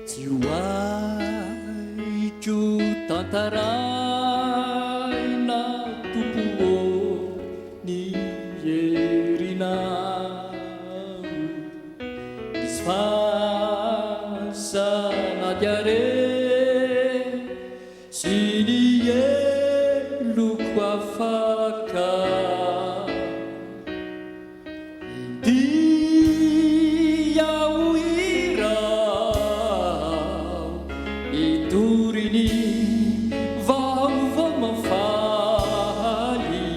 tsy hoaiko tantaraina tompo ny herinao misy fasanady are sy ny eloko afaka dia oirao itoriny vaovao mafaly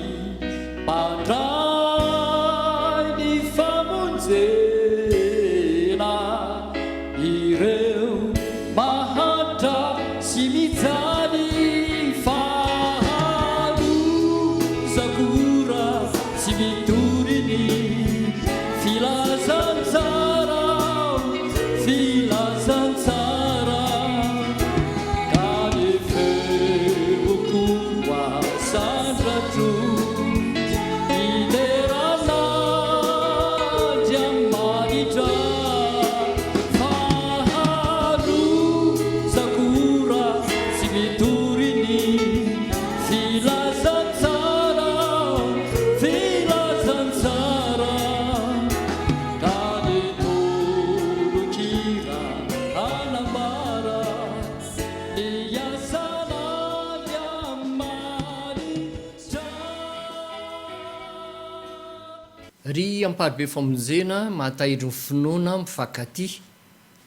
mandray ny famonjena ireo mahatra sy mijaly faharozakora sy mitoriny filazantsara filazantsara ka ny feoko asandratro ileranandy amanitra faharozakora sy mitoriny filazantsara filazantsara ka ny tolokira anambara ny asanany amanitra. ry amparibe famonjena mahatahiry ny finoana mifankaty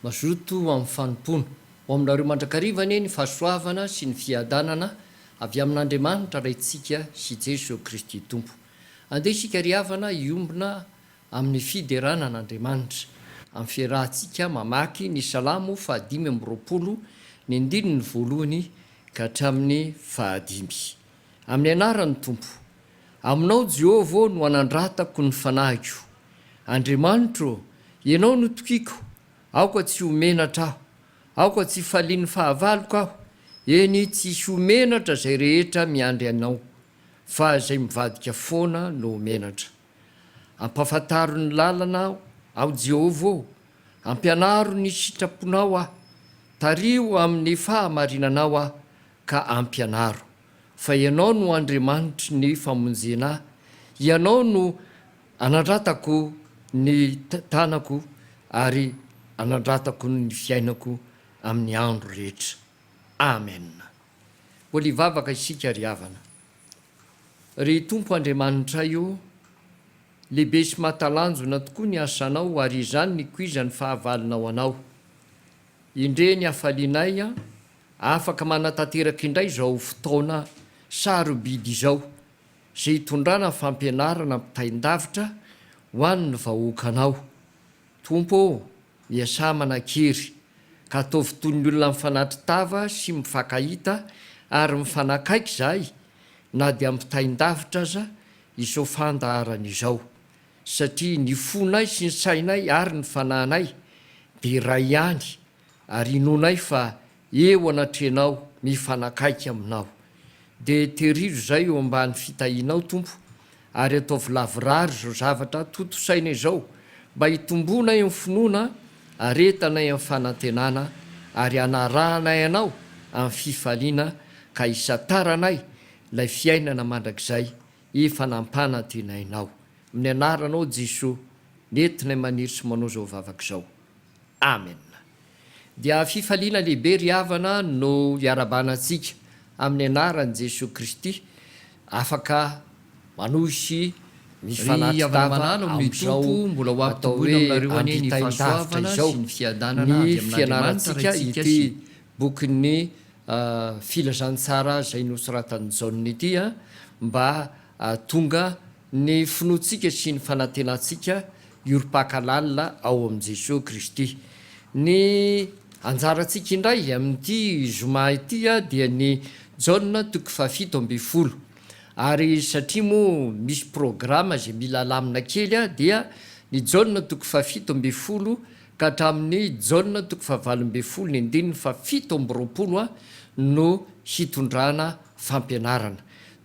mazoto amin'ny fanompona ho aminareo mandrakarivany ny fahasoavana sy ny fiadanana avy amin'Andriamanitra raintsika sy Jesosy Kristy tompo. Andeha isika riavana iombona amin'ny fideranan'Andriamanitra amin'ny fiarahantsika mamaky ny salamo 520 ny andininy voalohany ka hatramin'ny 5 amin'ny anaran'ny tompo. Aminao Jehovah no anandratako ny fanahiko. Andriamanitra, ianao no tokiako, aoka tsy homenatra aho, aoka tsy falian'ny fahavaloko aho, eny tsy homenatra zay rehetra miandry anao, fa zay mivadika foana no menatra. Ampafantaro ny lalana ao Jehovah, ampianaro ny sitraponao aho, tario amin'ny fahamarinanao aho ka ampianaro. Fa ianao no Andriamanitra ny famonjena, ianao no anandratako ny tanako ary anandratako ny fiainako amin'ny andro rehetra. Amen. Mbola hivavaka isika riavana. Ry Tompo Andriamanitra io, lehibe sy mahatalanjona tokoa ny asanao ary izany ny kuiza ny fahavalinao anao. Indre ny hafalianay afaka manatanteraka indray izao fotoana sarobidy izao, zay hitondrana fampianarana mpitaindavitra ho an'ny vahoakanao. Tompo, miasa manan-kery ka ataovy toy ny olona mifanatitava sy mifankahita ary mifanakaiky zahay, na dia mpitaindavitra aza isao fandaharana izao, satria ny fonay sy ny sainay ary ny fanahinay dia ray ihany ary inonay fa eo anatrenao mifanakaiky aminao. Dia terizo zay eo ambany fitahinao Tompo, ary ataovy lavirary zao zavatra totosaina izao mba hitomboana eo finoana, aretanay amin'ny fanantenana ary anarahanay anao amin'ny fifaliana ka isataranay lay fiainana mandrakizay efa nampanantenainao. Amin'ny anaranao Jesosy nentinay maniry sy manao zao vavaka izao. Amen. Dia fifaliana lehibe riavana no iarabanantsika amin'ny anaran'i Jesosy Kristy, afaka manosy mifanatitava amin'izao mbola ho atao hoe ampitaindavitra izao ny fianarantsika ity bokin'ny filazantsara zay nosoratan'ny Jaune ity mba tonga ny finoantsika sy ny fanantenantsika iorom-pakalalina ao amin'i Jesosy Kristy. Ny anjarantsika indray amin'ity zoma ity dia ny Jaune 7:10, ary satria moa misy programma zay mila lamina kely dia ny Jaune 7:10 ka hatramin'ny Jaune 9:20 ny andininy 7:20 no hitondrana fampianarana.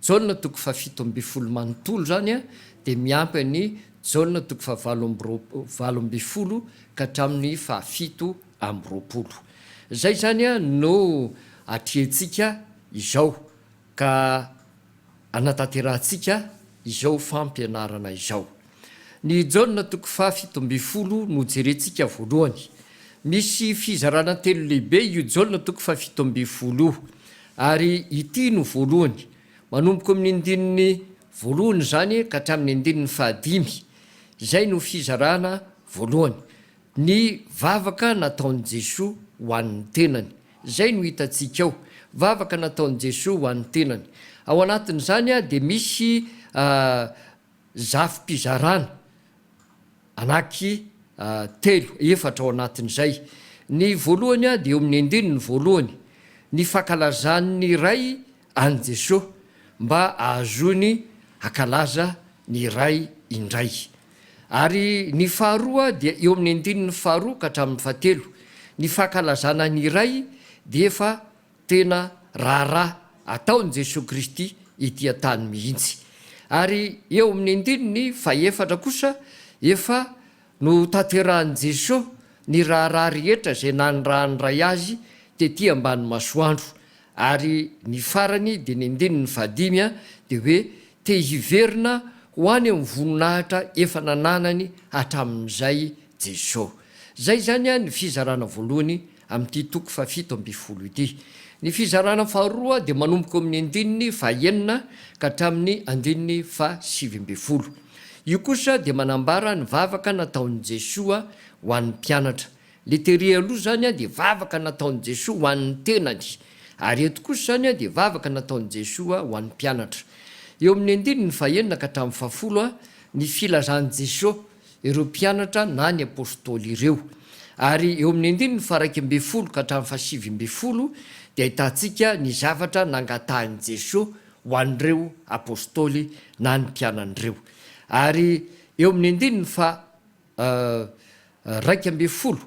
Jaune 7:20 manontolo zany dia miampy ny Jaune 9:20 ka hatramin'ny 7 am'roapolo. Zay zany a no atrehtsika izao ka anatanterantsika izao fampianarana izao. Ny jaona toko fahafitoamby folo no jerentsika voalohany. Misy fizarana telo lehibe io jaona toko fahafitoamby folo ary ity no voalohany manomboka amin'ny andininy voalohany zany ka hatramin'ny andininy fahadimy. Zay no fizarana voalohany. Ny vavaka nataon'i Jesoa ho an'ny tenany. Zay no hitantsika ao. Vavaka nataon'i Jesoa ho an'ny tenany. Ao anatin'izany a dia misy zafim-pizarana anaky efatra ao anatin'izay. Ny voalohany a dia eo amin'ny andininy voalohany. Ny fankalazan'ny iray an'i Jesoa mba ahazony hakalaza ny iray indray. Ary ny faharoa dia eo amin'ny andininy faharoa ka hatramin'ny fahatelo. Ny fankalazana ny iray dia efa tena raharaha ataon'i Jesosy Kristy ity an-tany mihitsy. Ary eo amin'ny andininy fahaefatra kosa efa no tanterahan'i Jesosy ny raharaha rehetra zay nanyrahanyray azy tetỳ ambany masoandro. Ary ny farany dia ny andininy fahadimy dia hoe te hiverina ho any amin'ny voninahitra efa nananany hatramin'izay Jesosy. Zay zany a ny fizarana voalohany amin'ity toko fahafito amby folo ity. Ny fizarana faharoa dia manomboka amin'ny andininy fahaenina ka hatramin'ny andininy fahasivy amby folo. Io kosa dia manambara ny vavaka nataon'i Jesoa ho an'ny mpianatra. Le tery aloha zany a dia vavaka nataon'i Jesoa ho an'ny tenany. Ary eto kosa zany a dia vavaka nataon'i Jesoa ho an'ny mpianatra. Eo amin'ny andininy fahaenina ka hatramin'ny fahafolo ny filazan'i Jesosy ireo mpianatra na ny apôstôly ireo. Ary eo amin'ny andininy faharaiky amby folo ka hatramin'ny fahasivy amby folo dia ahitantsika ny zavatra nangatahany Jesosy ho an'ireo apôstôly na ny mpianan'ireo. Ary eo amin'ny andininy raiky amby folo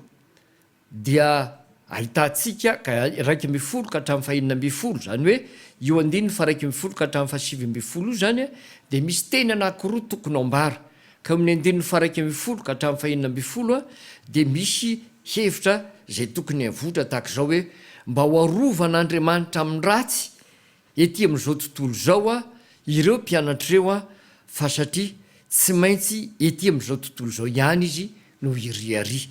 dia ahitantsika raiky amby folo ka hatramin'ny fahaenina amby folo, zany hoe io andininy faraiky amby folo ka hatramin'ny fahasivy amby folo io zany a dia misy teny anankiroa tokony ambara. Ka amin'ny andininy faraiky amby folo ka hatramin'ny fahaenina amby folo dia misy hevitra zay tokony avotra tahak'izao hoe mba ho arovan'Andriamanitra amin'ny ratsy ety amin'izao tontolo zao ireo mpianatr'ireo fa satria tsy maintsy ety amin'izao tontolo zao ihany izy no iriary.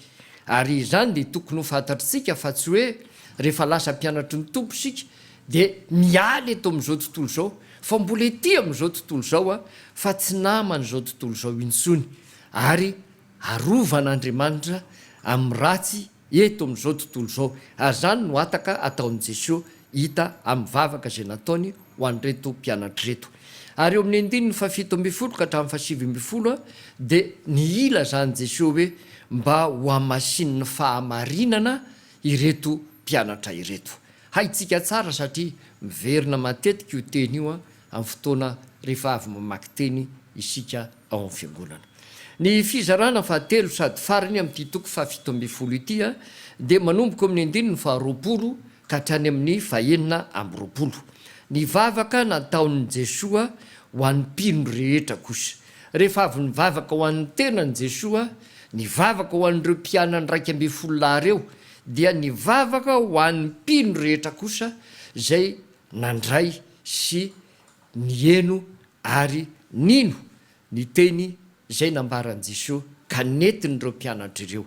Ary izany dia tokony ho fantatritsika fa tsy hoe rehefa lasa mpianatry ny tompo sika dia mialy eto amin'izao tontolo zao, fa mbola ety amin'izao tontolo zao fa tsy naman'izao tontolo zao intsony. Ary arovan'Andriamanitra amin'ny ratsy eto amin'izao tontolo zao. Ary zany no ataka ataon'i Jesosy hita amin'ny vavaka zay nataony ho an'reto mpianatra reto. Ary eo amin'ny andininy fahafito amby folo ka hatramin'ny fahasivy amby folo dia ny ila zany Jesosy hoe mba ho amasin'ny fahamarinana ireto mpianatra ireto. Haitsika tsara satria miverina matetika io teny io amin'ny fotoana rehefa avy mamaky teny isika ao amin'ny fiangonana. Ny fizarana fahatelo sady farany amin'ity toko fahafito amby folo ity dia manomboka amin'ny andininy faharoapolo ka hatrany amin'ny fahaenina amby roapolo. Ny vavaka nataon'i Jesosy ho an'ny mpino rehetra kosa. Rehefa avy ny vavaka ho an'ny tenany Jesosy, ny vavaka ho an'ireo mpianany raiky amby folo reo dia ny vavaka ho an'ny mpino rehetra kosa zay nandray sy nieno ary nino ny teny zay nambaran'i Jesosy ka nentin'ireo mpianatra ireo.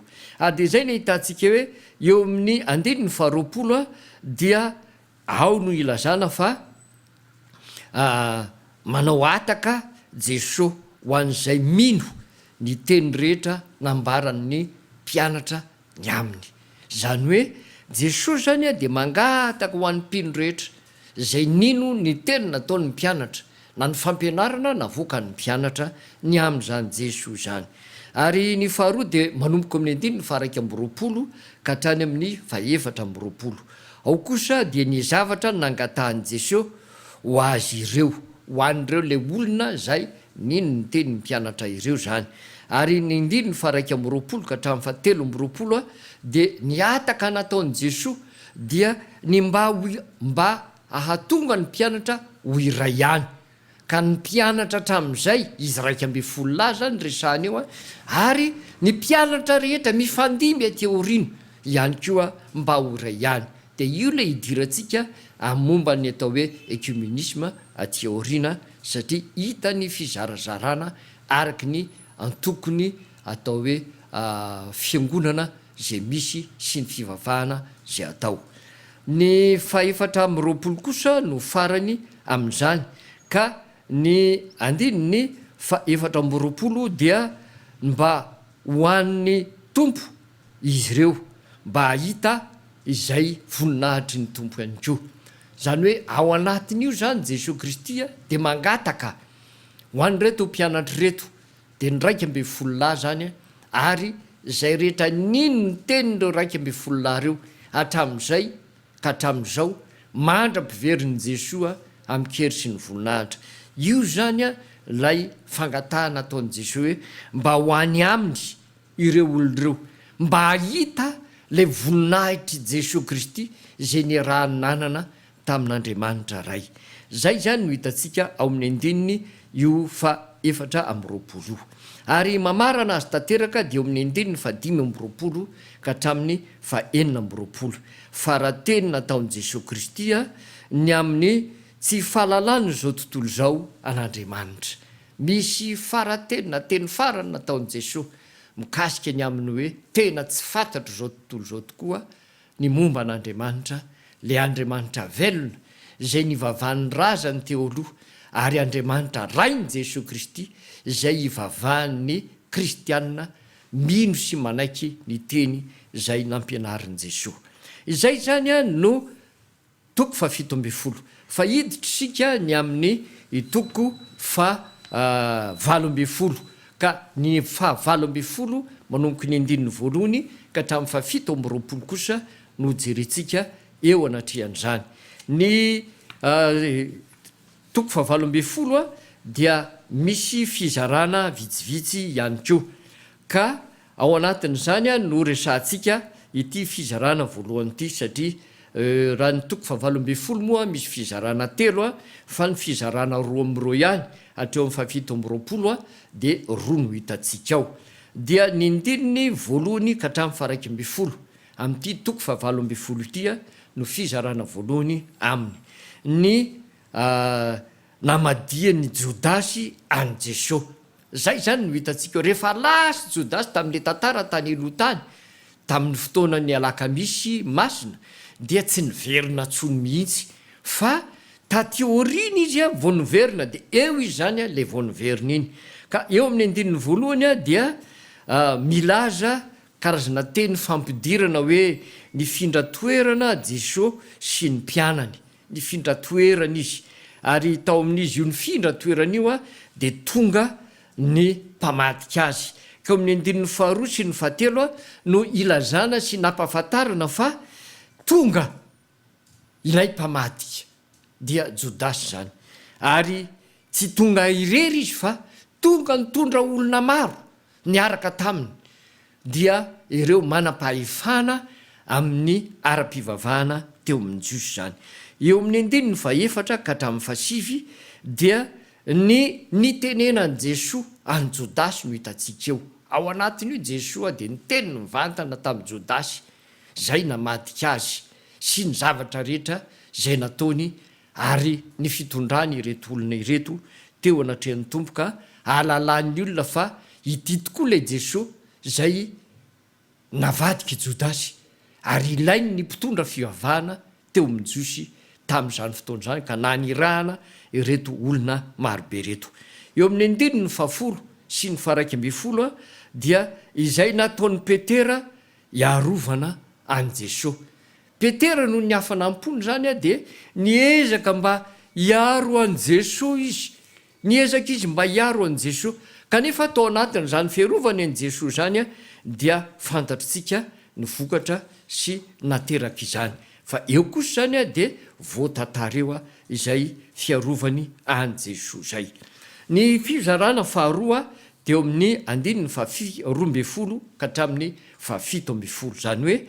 Dia zay no hitantsika hoe eo amin'ny andininy faharoapolo dia ao no ilazana fa manao ataka Jesosy ho an'izay mino ny teny rehetra nambaran'ny mpianatra ny aminy. Zany hoe Jesosy zany dia mangataka ho an'ny mpino rehetra zay nino ny teny nataon'ny mpianatra, na ny fampianarana navoaka ny mpianatra ny amin'izany Jesosy zany. Ary ny faharoa dia manomboka amin'ny andininy faharaiky amby roapolo ka hatrany amin'ny fahaefatra amby roapolo. Ao kosa dia ny zavatra nangatahany Jesosy ho azy ireo, ho an'ireo le olona zay nino ny teny mpianatra ireo zany. Ary ny andininy faharaiky amby roapolo ka hatramin'ny fahatelo amby roapolo dia ny ataka nataon'i Jesosy dia ny mba ahatonga ny mpianatra ho iray ihany. Ka ny mpianatra hatramin'izay izy raiky amby folo lahy zany resahany eo ary ny mpianatra rehetra mifandimby aty aoriana ihany koa mba horay ihany. De io le hidirantsika amomba ny atao hoe ecumenisme aty aoriana, satria hita ny fizarazarana araky ny antokony atao hoe fiangonana zay misy sy ny fivavahana zay atao. Ny faefatra amby roapolo kosa no farany amin'izany, ka ny andininy faefatra amby roapolo dia mba hoan'ny tompo izy ireo, mba hahita izay voninahitry ny tompo ihany koa. Zany hoe ao anatin'io zany Jesosy Kristy de mangataka ho an'reto mpianatry reto, de ny 12 zany ary zay rehetra nino ny tenin'ireo 12 reo hatramin'izay ka hatramin'izao mandra-piveriny Jesosy am'kery sy ny voninahitra. Io zany lay fangatahana ataon'i Jesosy hoe mba ho any aminy ireo olon'ireo, mba hahita le voninahitry Jesosy Kristy zay niarahany nanana tamin'Andriamanitra ray. Zay zany no hitantsika ao amin'ny andininy io faefatra amby roapolo. Ary mamarana azy tanteraka dia eo amin'ny andininy 5 ka hatramin'ny 4 fa raha teny nataon'i Jesosy Kristy ny amin'ny tsy fahalalany zao tontolo zao an'Andriamanitra. Misy farateny na teny farany nataon'i Jesosy mikasika ny aminy hoe tena tsy fantatro zao tontolo zao tokoa ny momba an'Andriamanitra, le Andriamanitra velona zay nivavahan'ny razany teo aloha, ary Andriamanitra rainy Jesosy Kristy zay ivavahan'ny kristianina mino sy manaiky ny teny zay nampianarin'i Jesosy. Izay zany no toko 17 fa hiditra sika ny amin'ny toko 12 ka ny 12 manomboky ny andininy voalohany ka hatramin'ny 17 kosa no jerentsika eo anatrehan'izany. Ny toko 12 dia misy fizarana vitsivitsy ihany koa, ka ao anatin'izany no resahantsika ity fizarana voalohany ity, satria raha ny toko 12 moa misy fizarana 3 fa ny fizarana 2 ihany hatreo amin'ny 17 de 2 no hitantsika ao. Dia ny andininy voalohany ka hatramin'ny 11 amin'ity toko 12 ity no fizarana voalohany aminy. Ny namadian'ny Jodasy any Jesosy. Zay zany no hitantsika rehefa lasy Jodasy tamin'le tantara tany aloha tany, tamin'ny fotoanany alakamisy masina, dia tsy niverina tsony mihitsy, fa taty aoriana izy vao niverina, de eo izy zany le vao niverina iny. Ka eo amin'ny andininy voalohany dia milaza karazana teny fampidirana hoe nifindra toerana Jesosy sy ny mpianany, nifindra toerana izy, ary tao amin'izy io nifindra toerana io de tonga ny mpamadika azy. Ka amin'ny andininy 2 sy ny 3 no ilazana sy nampahafantarana fa tonga ilay mpamadika, dia Jodasy zany. Ary tsy tonga irery izy fa tonga nitondra olona maro niaraka taminy, dia ireo manam-pahefana amin'ny ara-pivavahana teo amin'ny Jiosy zany. Eo amin'ny andininy 4 ka hatramin'ny 7 dia ny nitenenan'i Jesosy any Jodasy no hitantsika eo. Ao anatin'io Jesosy de ny teny mivantana tamin'i Jodasy zay namadika azy sy ny zavatra rehetra zay nataony, ary ny fitondrany ireto olona ireto teo anatrehan'ny tompo, ka ahalalany olona fa ity tokoa le Jesosy zay navadika Jodasy, ary ilainy ny mpitondra fivavahana teo amin'ny Jiosy tamin'izany fotoan'izany, ka nanirahana ireto olona marobe reto. Eo amin'ny andininy 4 sy ny 11 dia izay nataon'ny Petera iarovana any Jesosy. Petera no ny hafanampony zany de niezaka mba hiaro an' Jesosy izy, niezaka izy mba hiaro an' Jesosy, kanefa tao anatin'izany fiarovany an' Jesosy zany dia fantatritsika ny vokatra sy nateraka izany. Fa eo kosa zany de voatantareo izay fiarovany an' Jesosy zay. Ny fizarana faharoa de eo amin'ny andininy 12 ka hatramin'ny 17 zany hoe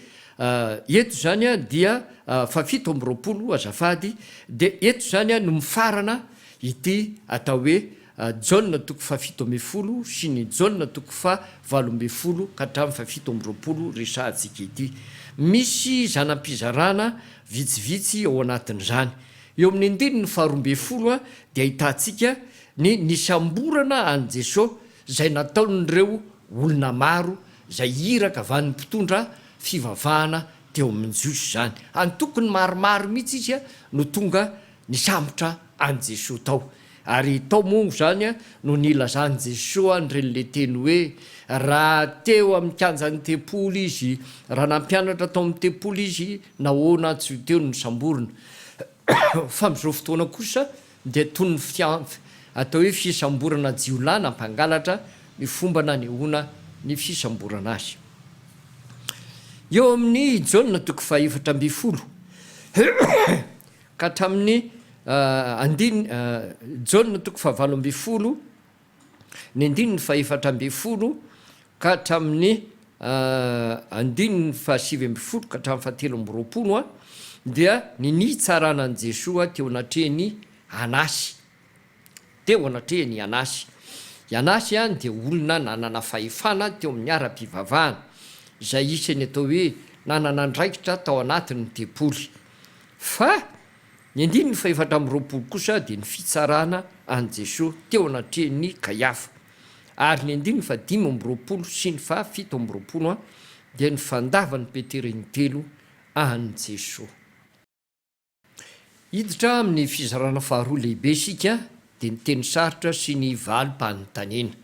eto zany dia 17 azafady, de eto zany no mifarana ity atao hoe Jaona toko 17 sy ny Jaona toko 18 ka hatramin'ny 17 resahantsika ity. misy zanam-pizarana vitsivitsy ao anatin'izany. Eo amin'ny andiny ny faharoambe folo dia ahitantsika ny nisamborana an' Jesosy zay nataon'ireo olona maro zay iraka avany mpitondra fivavahana teo amin'ny Jiosy zany. Tokony maromaro mihitsy izy no tonga nisambotra an' Jesosy tao. Ary tao mongo zany no nilazany Jesosy nireny teny hoe raha teo amin'ny kanjan'ny tempolo izy, raha nampianatra tao amin'ny tempolo izy, nahoana tsy teo no nisamborona. Fa amin'izao fotoana kosa dia toy ny atao hoe fisamborana jiolahy nampangalatra ny fomba nanehoana ny fisamborana azy. Eo amin'ny Jaona toko fahaefatra amby folo ka hatramin'ny Jaona toko fahavalo amby folo ny andininy fahaefatra amby folo ka hatramin'ny andininy fahasivy amby folo ka hatramin'ny fahatelo amby roapolo dia ny nitsarana an' Jesosy teo anatrehany Anasy. Teo anatrehany Anasy. I Anasy dia olona nanana fahefana teo amin'ny ara-pivavahana zay isany atao hoe nanana andraikitra tao anatin'ny tempoly. Fa ny andininy fahaefatra amby roapolo kosa dia ny fitsarana an' Jesosy teo anatrehany Kaiafa. Ary ny andininy fahadimy amby roapolo sy ny fahafito amby roapolo dia ny fandavan'ny Petera ny telo an' Jesosy. Hiditra amin'ny fizarana faharoa lehibe isika dia ny teny sarotra sy ny valim-panontaniana.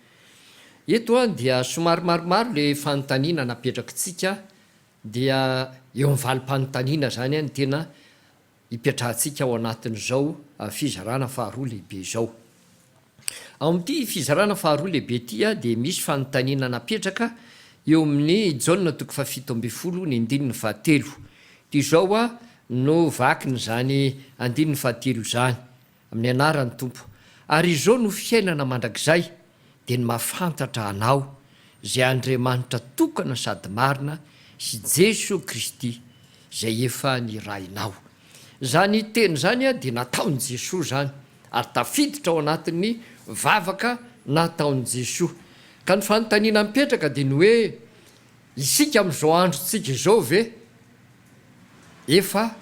Eto dia somary maromaro le fanontaniana napetrakitsika, dia eo amin'ny valim-panontaniana zany ny tena hipetrahantsika ao anatin'izao fizarana faharoa lehibe izao. Ao amin'ity fizarana faharoa lehibe ity dia misy fanontaniana napetraka eo amin'ny Jaona toko fahafito amby folo ny andininy fahatelo. Ty zao no vakiny zany andininy fahatelo zany amin'ny anaran'ny Tompo. Ary izao no fiainana mandrakizay dia ny mahafantatra anao zay Andriamanitra tokana sady marina sy Jesosy Kristy zay efa nirainao. Zany teny zany dia nataon'i Jesosy zany ary tafiditra ao anatin'ny vavaka nataon'i Jesosy. Ka ny fanontaniana mipetraka dia ny hoe isika amin'izao androntsika izao ve efa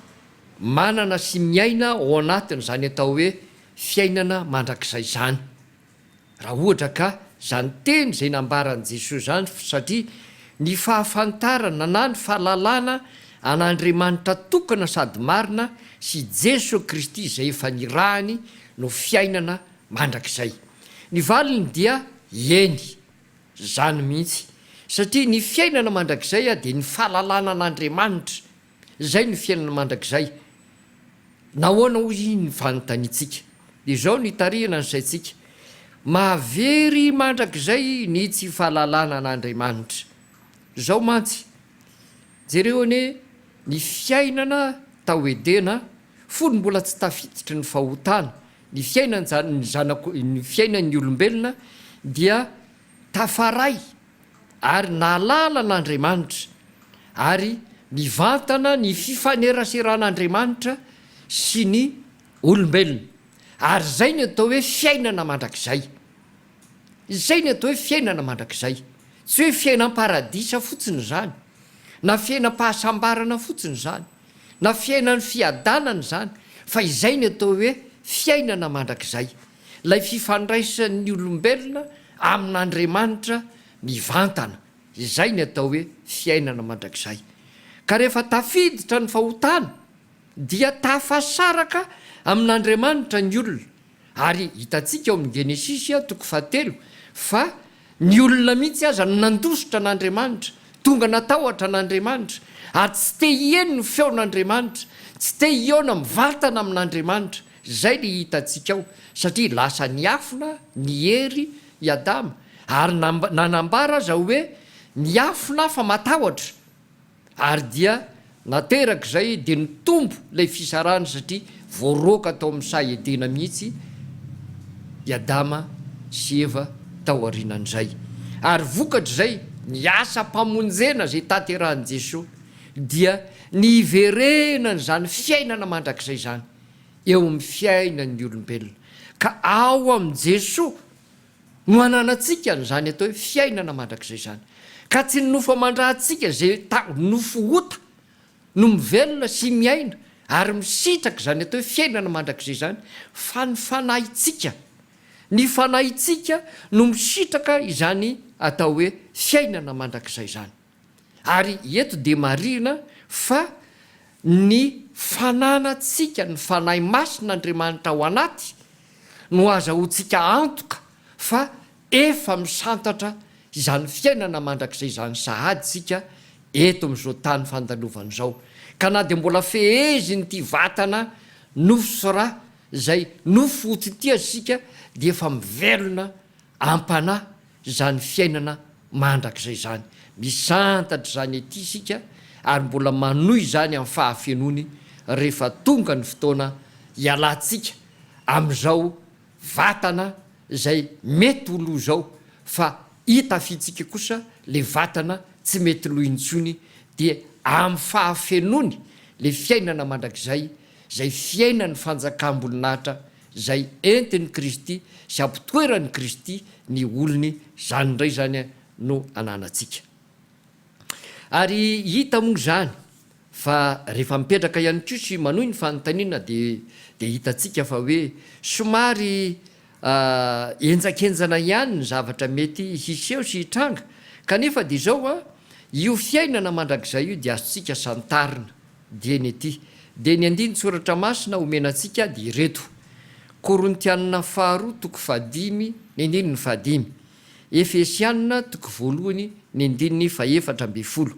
manana sy miaina ao anatiny zany atao hoe fiainana mandrakizay zany. Raha ohatra ka zany teny zay nambaran'i Jesosy zany, satria ny fahafantarana na ny fahalalana an'Andriamanitra tokana sady marina sy Jesosy Kristy zay efa nirahany no fiainana mandrakizay. Ny valiny dia eny zany mihitsy, satria ny fiainana mandrakizay dia ny fahalalana an'Andriamanitra, zay ny fiainana mandrakizay. Nahoana hoy ny fanontaniantsika? Dia izao ny tarihana ny saintsika, mahavery mandrakizay ny tsy fahalalana an'Andriamanitra. Zao mantsy jereo ane ny fiainana tahoedena fony mbola tsy tafititry ny fahotana, ny fiainan'ny olombelona dia tafaray ary nalala an'Andriamanitra ary mivantana ny fifaneraseran'Andriamanitra sy ny olombelona. Ary zay ny atao hoe fiainana mandrakizay. Zay ny atao hoe fiainana mandrakizay. Tsy hoe fiainam-paradisa fotsiny zany, na fiainam-pahasambarana fotsiny zany, na fiainan'ny fiadanana zany, fa izay ny atao hoe fiainana mandrakizay. Lay fifandraisan'ny olombelona amin'Andriamanitra mivantana. Izay ny atao hoe fiainana mandrakizay. Ka rehefa tafiditra ny fahotana dia tafasaraka amin'Andriamanitra ny olona. Ary hitantsika ao amin'ny Genesisy toko fahatelo fa ny olona mihitsy aza no nandositra an'Andriamanitra, tonga natahotra an'Andriamanitra, ary tsy te hieny ny feon'Andriamanitra, tsy te hiona mivantana amin'Andriamanitra. Zay ny hitantsika ao, satria lasa niafina niery i Adama ary nanambara aza hoe niafina fa matahotra. Ary dia nateraka zay dia nitombo lay fisarana, satria voaroka tao amin'ny saedena mihitsy i Adama sy Eva tao aorianan'izay. Ary vokatra zay ny asa mpamonjena zay taterahan'i Jesosy dia ny iverenany zany fiainana mandrakizay zany eo amin'ny fiainan'ny olombelona. Ka ao amin'i Jesosy no ananantsika n'izany atao hoe fiainana mandrakizay zany. Ka tsy ny nofo amandrahantsika zay nofo ota no mivelona sy miaina ary misitraka zany atao hoe fiainana mandrakizay zany fa ny fanahitsika ny fanahitsika no misitraka izany atao hoe fiainana mandrakizay zany ary eto de marina fa ny fananatsika ny fanahy masin'Andriamanitra ao anaty no azahoantsika antoka fa efa misantatra izany fiainana mandrakizay zany sahadysika eto am'izao tany fandalovana zao ka na de mbola feheziny ty vatana nofosora zay nofoty ty azysika de efa mivelona ampana zany fiainana mandrakizay zany misantatra zany ety sika ary mbola manohy zany amin'ny fahafenony rehefa tonga ny fotoana hialantsika am'izao vatana zay mety oloha zao fa hitafitsika kosa le vatana tsy mety loha intsony de amin'ny fahafenony le fiainana mandrakizay zay fiainany fanjakam-bolonahitra zay entin'ny Kristy sy ampitoeran'ny Kristy ny olony zany ndray zany no ananatsika ary hita moa zany fa rehefa mipetraka ihany ko sy manohy ny fanontaniana de hitatsika fa hoe somary enjakenjana ihany ny zavatra mety hiseho sy hitranga kanefa de zao io fiainana mandrakizay io de azontsika santarina dieny ety de ny andiny tsoratra masina omenatsika de ireto Korintianina 2:5 ny andiny ny 5 Efesianina 1 ny andiny 4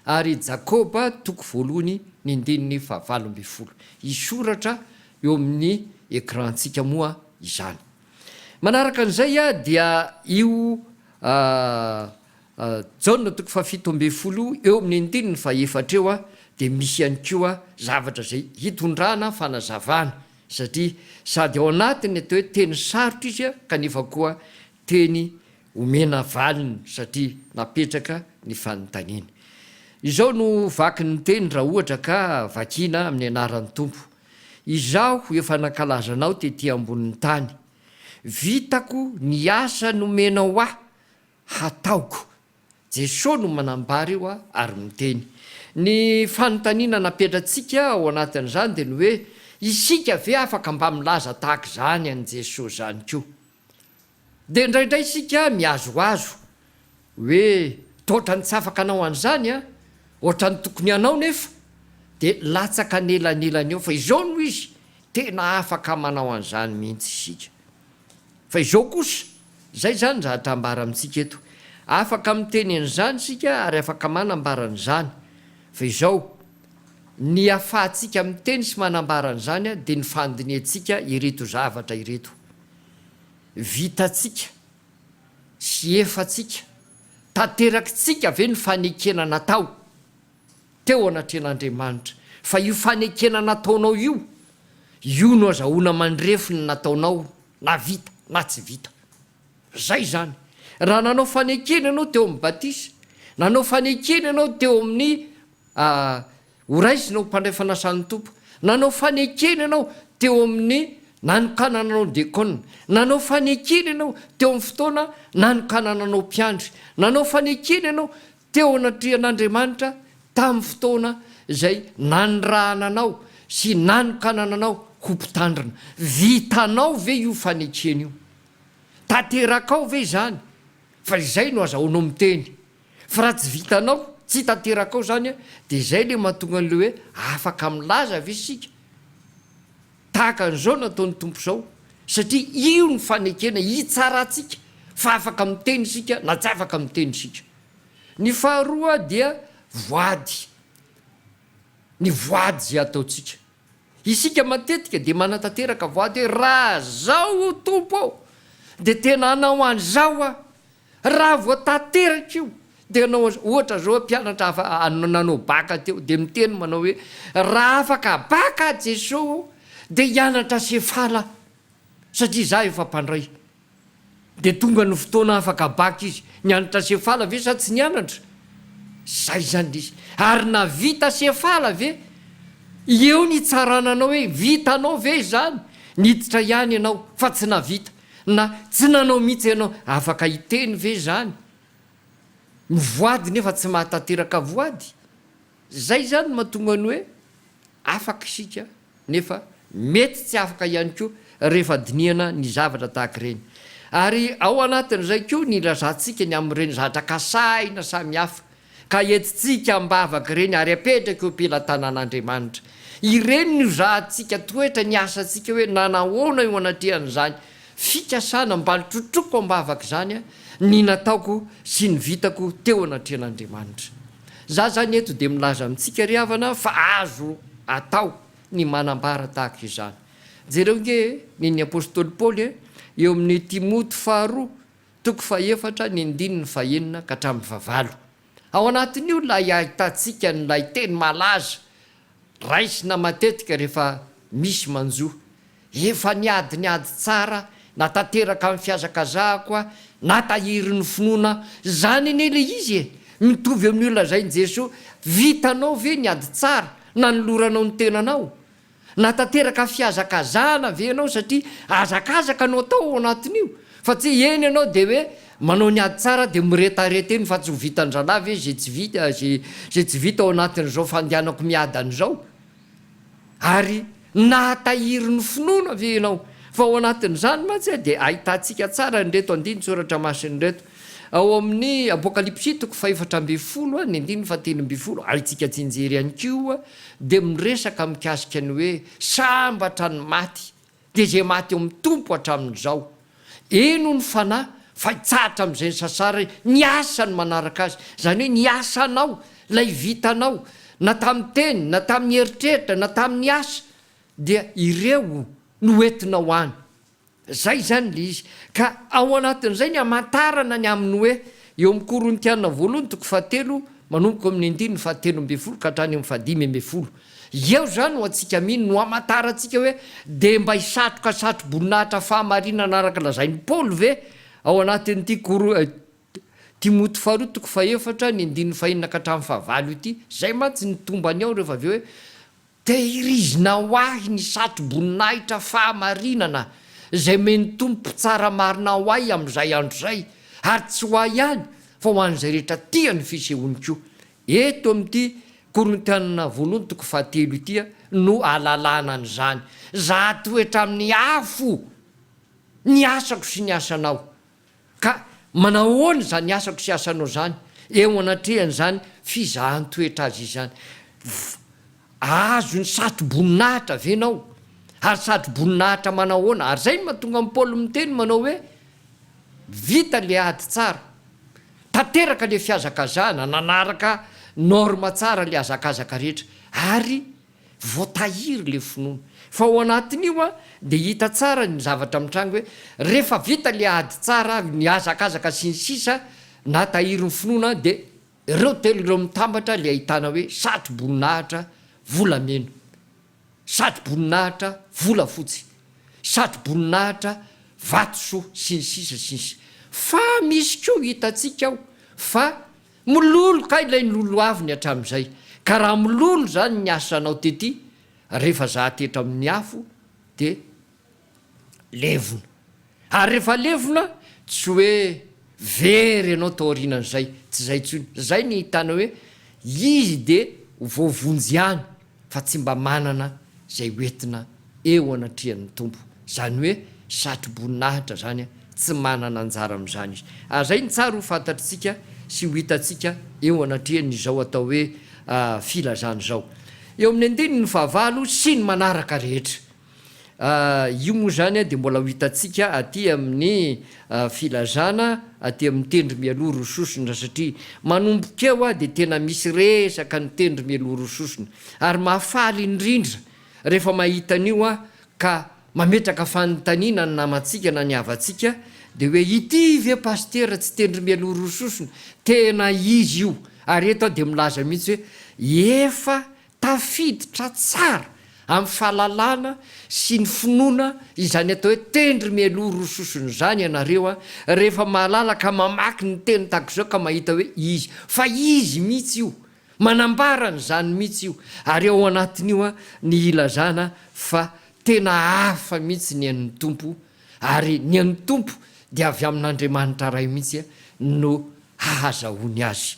ary Jakoba 1 ny andiny 12 isoratra eo amin'ny ekrantsika moa izany manaraka an'izay dia io Jaona 7 eo amin'ny andiny ny 4 eo de misy ihany koa zavatra zay hitondrana fanazavana satria sady ao anatiny atao hoe teny sarotra izy kanefa koa teny omena valiny satria napetraka ny fanontaniana izao no vaky ny teny raha ohatra ka vakina amin'ny anaran'ny tompo izaho efa nankalazanao tetỳ ambonin'ny tany vitako ny asa nomenao hataoko Jesosy no manambara io ary miteny ny fanontaniana napetratsika ao anatin'izany de ny hoe isika ve afaka mba milaza tahaka zany an' Jesosy zany ko de indraindray isika miazoazo hoe totra ny tsy afaka anao an'izany ohatra ny tokony anao nefa de latsaka nelanelany eo fa izao no izy tena afaka manao an'izany mihitsy isika fa izao kosa zay zany zahatra ambara amintsika eto afaka miteny an'izany sika ary afaka manambaran'izany fa izao ny afahantsika miteny sy manambaran'izany de ny fandiniantsika ireto zavatra ireto vitatsika sy efatsika tanterakitsika ve ny fanekena natao teo anatren'Andriamanitra fa io fanekena nataonao io no azahoana mandrefy ny nataonao na vita na tsy vita zay zany raha nanao fanekena ianao teo amin'ny batisa nanao fanekena ianao teo amin'ny oraisinao mpandray fanasan'ny tompo nanao fanekena ianao teo amin'ny nanokanananao dekona nanao fanekena ianao teo amin'ny fotoana nanokanananao mpiandry nanao fanekena ianao teo anatrehan'Andriamanitra tamin'ny fotoana zay nanorahananao sy nanokanananao ho mpitandrina vitanao ve io fanekena io tanterakao ve zany fa izay no azahoanao miteny fa raha tsy vitanao tsy tanterakao zany de zay le mahatonga an'le hoe afaka milaza ve sika tahaka an'izao nataon'ny tompo zao satria io ny fanekena hitsaratsika fa afaka miteny sika na tsy afaka miteny sika ny faharoa dia voady ny voady zay ataotsika isika matetika de manatanteraka voady hoe raha zao tompo ao de tena anao an'izao raha voatanteraka io de anao ohatra zao mpianatra nanao baka teo de miteny manao hoe raha afaka baka Jesosy de hianatra sefala satria za efa mpandray de tonga ny fotoana afaka baka izy nianatra sefala ve sa tsy nianatra zay zany izy ary na vita sefala ve eo ny tsarananao hoe vitanao ve zany niditra ihany ianao fa tsy navita na tsy nanao mihitsy ianao afaka hiteny ve zany ny voady nefa tsy mahatanteraka voady zay zany mahatonga ny hoe afaka isika nefa mety tsy afaka ihany koa rehefa diniana ny zavatra tahaka ireny. Ary ao anatin'izay koa ny ilazantsika ny amin'ireny zatra kasaina samihafa ka entitsika mbavaka ireny ary apetraka eo am-pelatanan'Andriamanitra. Ireny no zahantsika toetra ny asantsika hoe nanahoana eo anatrehan'izany fikasana mba nitrotroko ambavaka izany ny nataoko sy ny vitako teo anatrehan'Andriamanitra. Za zany eto dia milaza amintsika ry havana fa azo atao ny manambara tahaka izany. Jereo nge ny apôstôly Paoly eo amin'ny Timoty 2:4-4 ao anatin'io lay ahitantsika nylay teny malaza raisina matetika rehefa misy manjo. Efa niady tsara natateraka amin'ny fiazakazahako a natahiry ny finoana zany eny le izy mitovy amin'ny olona zay ny Jesosy vitanao ve niady tsara na nyloranao ny tenanao natateraka fiazakazahana ve anao satria azakazaka anao tao ao anatin'io fa tsy eny anao de hoe manao niady tsara de miretarety eny fa tsy ho vitan-dralava e zay tsy vita ao anatin'izao fandehanako miady an'izao. Ary natahiry ny finoana ve ianao fa ao anatin'izany matsy de ahitantsika tsara nyreto andiny soratra masin'reto ao amin'ny Apokalipsy 4:10 ahitsika tsinjery ihany koa de miresaka mikasika ny hoe sambatra ny maty de zay maty eo amin'ny tompo hatramin'izao eno ny fanahy fa hitsahatra amin'izay ny sasara ny asa ny manaraka azy zany hoe ny asanao lay vitanao na tamin'ny teny na tamin'ny heritreritra na tamin'ny asa dia ireo no entinao any. Zay zany le izy ka ao anatin'izay ny amantarana ny aminy hoe eo amin'ny Korintiana 1:7 manomboka amin'ny 17 ka hatrany amin'ny 15. Eo zany ho antsika mino no amantarantsika hoe de mba hisatroka satro-boninahitra fahamarinana araka lazain'ny Paoly ve ao anatin'ity Timoty 2:4 ka hatramin'ny 5 ity zay mantsy ny tombany ao rehefa aveo hoe tehirizina ho ahy ny satro-boninahitra fahamarinana zay meny tompo tsara marina ho ahy amin'izay andro zay ary tsy ho ahy ihany fa ho an'izay rehetra tia ny fisehoany koa. Eto amin'ity Korintiana 1:7 ity no alalana an'izany za toetra amin'ny afo ny asako sy ny asanao ka manahoana zany asako sy asanao zany eo anatrehan'izany fizahan-toetra azy izany azo ny satro-boninahitra venao ary satro-boninahitra manahoana ary zay mahatonga amin'ny Paoly miteny manao hoe vita le ady tsara tanteraka le fiazakazahana nanaraka norma tsara le azakazaka rehetra ary voatahiry le finoana fa ao anatin'io de hita tsara ny zavatra mitrango hoe rehefa vita le ady tsara ny azakazaka sy ny sisa natahiry ny finoana de ireo telo ireo mitambatra le ahitana hoe satro-boninahitra volamena, satro-boninahitra volafotsy, satro-boninahitra vatosoa sy ny sisa fa misy koa hitantsika ao fa milolo ka ilay nylolo avy ny hatramin'izay ka raha milolo zany ny asanao tety rehefa zahatetra amin'ny afo de levona ary rehefa levona tsy hoe very ianao tao aorianan'izay tsy zay tsony zay ny hitana hoe izy de voavonjy ihany fa tsy mba manana zay hoentina eo anatrehan'ny tompo zany hoe satro-boninahitra zany tsy manana anjara amin'izany izy ary zay ny tsara ho fantatritsika sy ho hitantsika eo anatrehan'izao atao hoe filazana zao. Eo amin'ny 9 sy ny manaraka rehetra io moa zany de mbola ho hitantsika aty amin'ny filazana aty amin'ny tendry mialoha rososona satria manomboka eo de tena misy resaka ny tendry mialoha rososona ary mahafaly indrindra rehefa mahita an'io ka mametraka fanontaniana ny namantsika na ny havatsika de hoe ity ve pastera tsy tendry mialoha rososona tena izy io ary eto de milaza mihitsy hoe efa tafiditra tsara amin'ny fahalalana sy ny finoana izany atao hoe tendry mialoha rososona zany ianareo rehefa mahalalaka mamaky ny teny tahaka zao ka mahita hoe izy fa izy mihitsy io manambarany zany mihitsy io ary ao anatin'io ny ilazana fa tena hafa mihitsy ny an'ny tompo ary ny an'ny tompo de avy amin'Andriamanitra ray mihitsy no hahazahoany azy.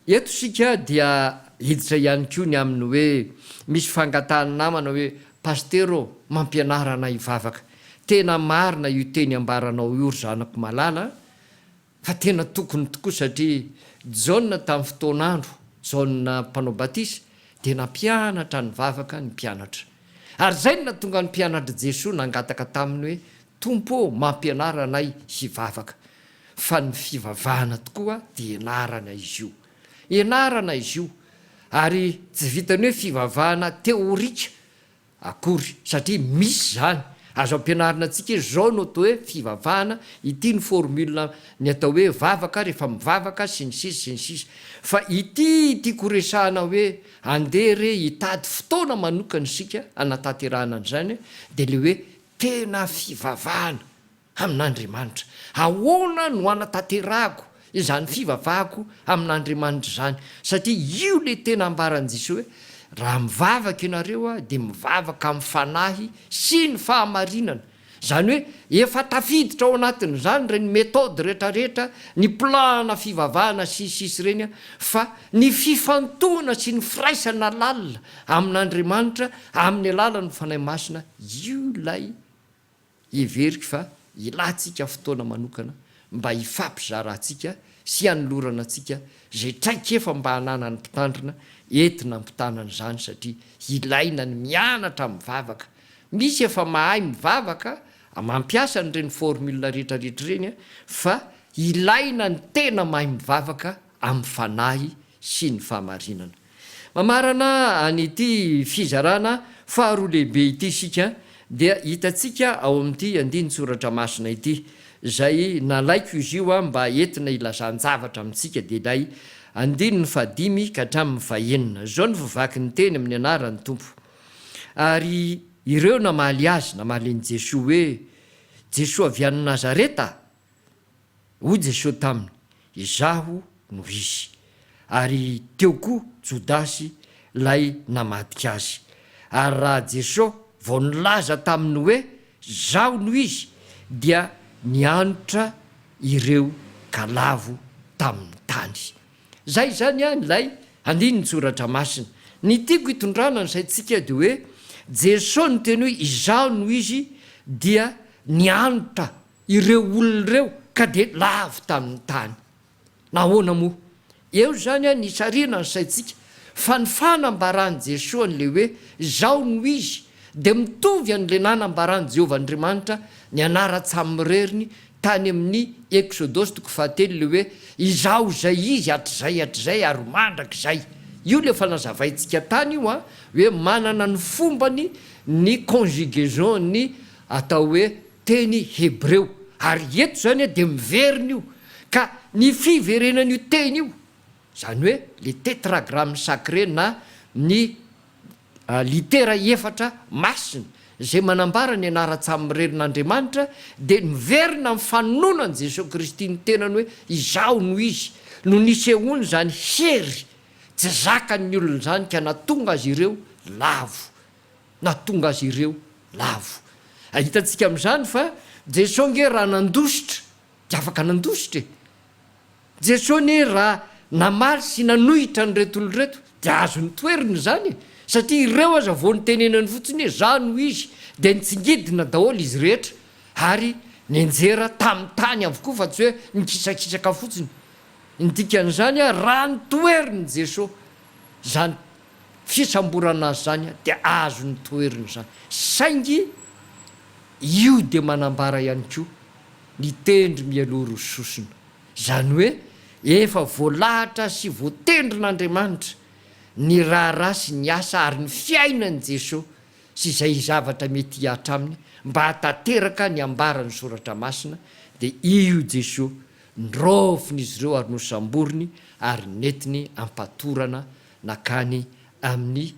eto sika dia hiditra ihany ko ny amin'ny hoe misy fangatahany namana hoe pastero mampianarana ivavaka, tena marina io teny ambaranao io ry zanako malala, fa tena tokony tokoa satria jaona tamin'ny fotoanandro jaona mpanao batisa dia nampianatra ny vavaka ny mpianatra, ary zay no natonga ny mpianatra Jesosy nangataka taminy hoe tompo mampianara anay hivavaka, fa ny fivavahana tokoa dia enarana izy io, enarana izy io, ary tsy vitany hoe fivavahana teorika akory satria misy zany azo ampianarina antsika zao no atao hoe fivavahana, ity ny formule ny atao hoe vavaka rehefa mivavaka sy ny sisa, fa ity koresahana hoe andere hitady fotoana manokany sika anatanterahana an'izany dia le hoe tena fivavahana amin'Andriamanitra, ahoana no anatanterahako izany fivavahako amin'Andriamanitra zany, satria io le tena ambaran Jesosy hoe raha mivavaka ianareo dia mivavaka amin'ny fanahy sy ny fahamarinana, zany hoe efa tafiditra ao anatin' zany reny metody rehetrarehetra, ny plana fivavahana sisisy reny, fa ny fifantohana sy ny firaisana lalina amin'Andriamanitra amin'ny alalan'ny fanahy masina, io lay everika fa ilatsika fotoana manokana mba hifampizaratsika sy hanolorana atsika zay traikefa mba hanana ny mpitandrina entina mpitanana zany, satria ilaina ny mianatra mivavaka, misy efa mahay mivavaka mampiasa n'ireny formule rehetrarehetra reny, fa ilaina ny tena mahay mivavaka amin'ny fanahy sy ny fahamarinana. Mamarana anyity fizarana faharoa lehibe ity sika dia hitatsika ao amin'ity andiny soratra masina ity, zay nalaiko izy io mba entina ilazan-javatra amintsika, dia ilay andininy 5 ka hatramin'ny 9 zao ny vovaky ny teny amin'ny anaran'ny tompo. Ary ireo namaly azy, namaly an'i Jesosy hoe Jesosy avy any Nazareta, hoy Jesosy taminy, izaho no izy. Ary teo koa Jodasy lay namadika azy, ary raha Jesosy vao nilaza taminy hoe zaho no izy, dia nianitra ireo kalavo tamin'ny tany. Zay zany nylay andininy soratra masina. Ny tiako hitondrana ny saintsika dia hoe Jesosy no teny hoe izaho no izy, dia nianitra ireo olona ireo ka dia lavo tamin'ny tany. Nahoana moa? Eo zany ny sarina ny saintsika fa ny fanambarany Jesosy n'le hoe izaho no izy, dia mitovy an'le nanambarany Jehovah Andriamanitra ny anara-tsamireriny tany amin'ny Exodosy 7 le hoe izaho zay izy hatrizay ary mandrak'izay. Io le fanazavaintsika tany io hoe manana ny fombany ny conjugaison ny atao hoe teny hebreo, ary eto zany dia miverina io, ka ny fiverenan'io teny io zany hoe le tetragramme sacré na ny litera efatra masina zay manambara ny anara-tsamirerin'Andriamanitra, dia miverina amin'ny fanononany Jesosy Kristy ny tenany hoe izaho no izy, no nisehony zany hery tsy zakany olona zany ka natonga azy ireo lavo. Ahitatsika amin'izany fa Jesosy nge raha nandositra dia afaka nandositra e. Jesosy ne raha namaly sy nanohitra ny reto olo reto dia azo ny toeriny zany, satria ireo aza vao nytenenany fotsiny hoe za no izy, dia nitsingidina daholo izy rehetra ary nenjera tamin'ny tany avokoa, fa tsy hoe nikisakisaka fotsiny. Indikan'izany raha nytoeriny Jesosy zany fisamborana azy zany dia azo ny toeriny zany, saingy io dia manambara ihany koa ny tendry mialoha rososina, zany hoe efa voalahatra sy voatendrin'Andriamanitra ny raharaha sy ny asa ary ny fiainany Jesosy sy izay zavatra mety hiatra aminy mba hatateraka ny ambarany soratra masina, dia io Jesosy nirofiny izy ireo ary nosamboriny ary netiny ampatorana nakany amin'ny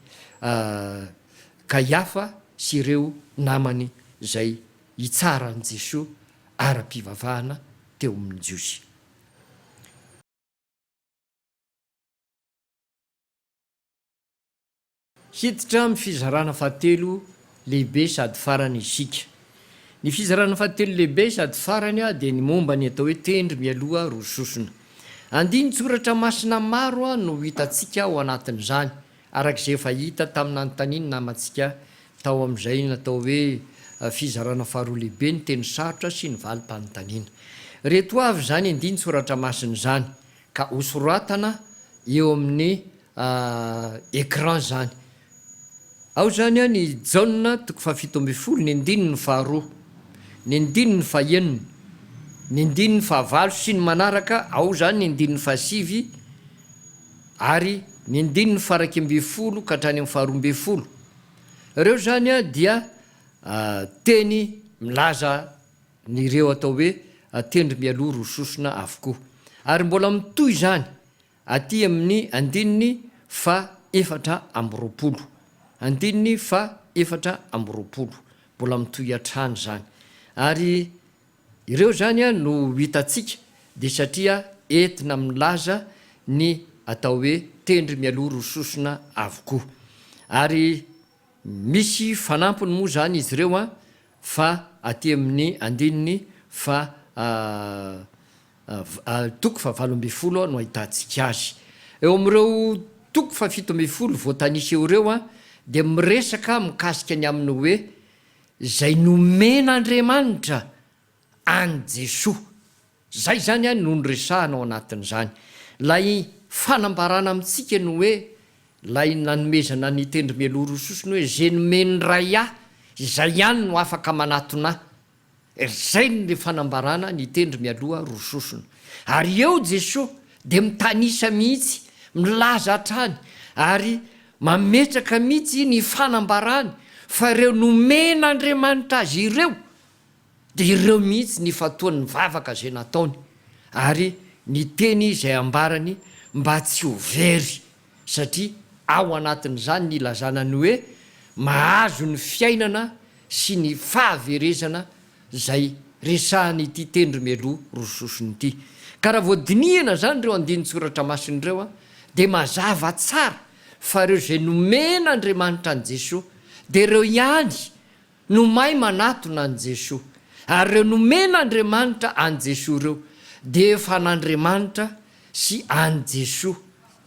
Kaiafa sy ireo namany zay hitsarany Jesosy ara-pivavahana teo amin'ny Jiosy. Hiditra amin'ny fizarana fahatelo lehibe sady farany isika. Ny fizarana fahatelo lehibe sady farany dia ny momba ny atao hoe tendry mialoha rososina. andiny tsoratra masina maro a no hitantsika ao anatin'izany arak'izay efa hita tamin'nyanontaniany namantsika tao amin'izay natao hoe fizarana faharoa lehibe ny teny sarotra sy ny valim-panontaniana. Reto avy zany andiny tsoratra masina zany ka hosoratana eo amin'ny écran zany. Ao zany a ny jaune toko fa-17, ny andiny ny faharoa, ny andiny ny fahaenina, ny andiny ny fahavalo sy ny manaraka, ao zany ny andiny ny fahasivy ary ny andiny ny faraky amby folo ka hatrany amin'ny faharoa amby folo. Ireo zany a dia teny milaza nyreo atao hoe tendry mialoha rososona avokoa ary mbola mitoy zany aty amin'ny andininy fa 420, andininy fa 420 mbola mitoy hatrany zany ary ireo zany a no hitatsika de satria entina milaza ny atao hoe tendry mialoha rososona avokoa ary misy fanampiny moa zany izy ireo a fa aty amin'ny andininy fa toko fa 20 no ahitantsika azy. Eo amin'ireo toko fa 17 voatanisa eo ireo a de miresaka mikasika ny aminy hoe zay nomen'Andriamanitra any Jesoa. Zay zany a no nyresahana ao anatin'izany. Lay fanambarana amintsika no hoe lay nanomezana ny tendry mialoha rososona hoe zay nomeny ray ahy izay ihany no afaka manatona. Zay ny fanambarana ny tendry mialoha rososona. Ary eo Jesoa de mitanisa mihitsy, milaza hatrany ary mametraka mihitsy ny fanambarany fa ireo nomen'Andriamanitra azy ireo de ireo mihitsy ny fatoany mivavaka zay nataony ary ny teny izay ambarany mba tsy ho very satria ao anatin'izany ny ilazanany hoe mahazo ny fiainana sy ny fahaverezana zay resahany ity tendry mialoha rososony ity. Ka raha voadinihana zany ireo andiny tsoratra masiny ireo a de mazava tsara fa ireo zay nomen'Andriamanitra any Jesoa de ireo ihany no mahay manatona any Jesoa ary ireo nomen'Andriamanitra any Jesoa ireo de efa an'Andriamanitra sy any Jesoa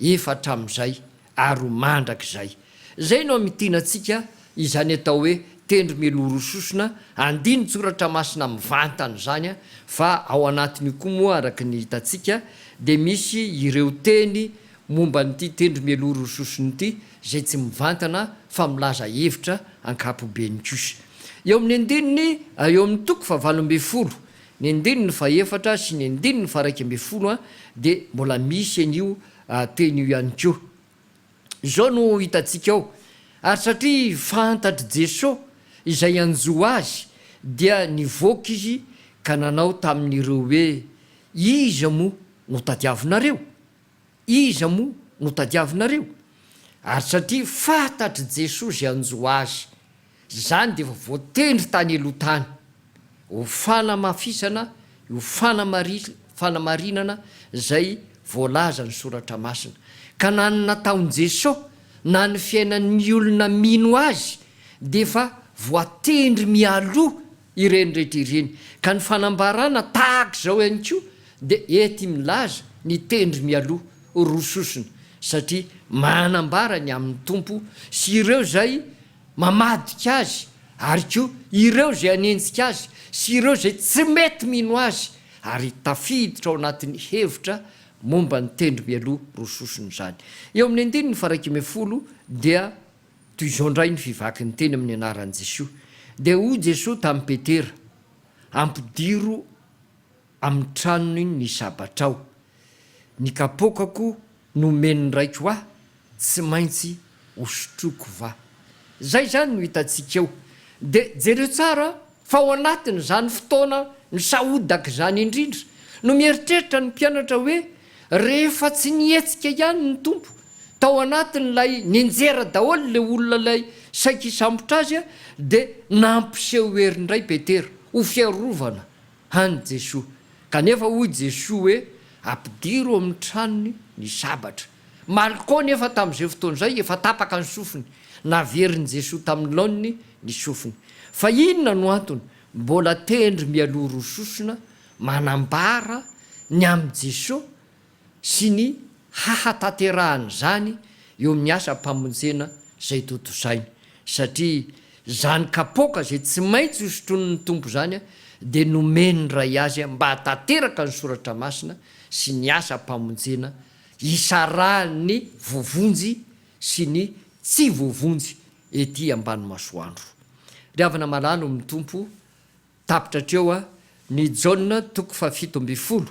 efa hatramin'izay ary ho mandrak'izay. Zay no amitianatsika izany atao hoe tendry mialoha rososona andiny tsoratra masina mivantana zany a fa ao anatiny koa moa araky ny hitatsika de misy ireo teny momba n'ity tendry mialoha rososony ity zay tsy mivantana fa milaza hevitra ankapobeny kosa. Eo amin'ny andininy eo amin'ny toko fa 20, ny andininy fa 4 sy ny andininy fa 120 a de mbola misy an'io teny io ihany koa. Zao no hitatsika ao ary satria fantatry Jesoa izay anjo azy dia nivoaka izy ka nanao tamin'ireo hoe iza moa no tadiavinareo, iza moa no tadiavinareo ary satria fantatry Jesoa zay anjo azy zany de voatendry tany aloha-tany ho fanamafisana ho fanamarinana zay voalaza ny soratra masina ka na ny nataony Jesoa na ny fiainan'ny olona mino azy de fa voatendry mialoha ireny rehetra ireny ka ny fanambarana tahaka zao ihany koa de ety milaza ny tendry mialoha rososona satria manambara ny amin'ny tompo sy ireo zay mamadika azy ary koa ireo zay anenjika azy sy ireo zay tsy mety mino azy ary tafiditra ao anatin'ny hevitra momba ny tendry mialoha rososony zany. Eo amin'ny andininy fa 110 dia toy izao ndray ny fivakiny teny amin'ny anaran'i Jesoa de hoy Jesoa tamin'i Petera ampidiro amin'ny tranony ny sabatrao ny kapokako nomeny raiko aho tsy maintsy hosotroko va. Zay zany no hitatsika eo de jereo tsara fa ao anatiny zany fotoana ny saodak zany indrindra no mieritreritra ny mpianatra hoe rehefa tsy nietsika ihany ny tompo tao anatin'lay ninjera daholo le olona lay saika isambotra azy a de nampiseho herindray Petera ho fiarovana any Jesoa kanefa hoy Jesoa hoe ampidiro amin'ny tranony ny sabatra. Malikoa nefa tamin'izay fotoana zay efa tapaka ny sofiny naverin'i Jesoa tamin'ny laoniny ny sofiny fa inona no antony mbola tendry mialoha rososona manambara ny amin'ny Jesoa sy ny hahatanterahany zany eo amin'ny asa mpamonjena zay totosainy satria zany kapoka zay tsy maintsy hosotronony tompo zany a de nomeny ray azy a mba hatateraka ny soratra masina sy ny asa mpamonjena isarahny vovonjy sy ny tsy vovonjy ety ambany masoandro. Riavana malalo amin'ny tompo tapitra atreo a ny jauna toko fa 17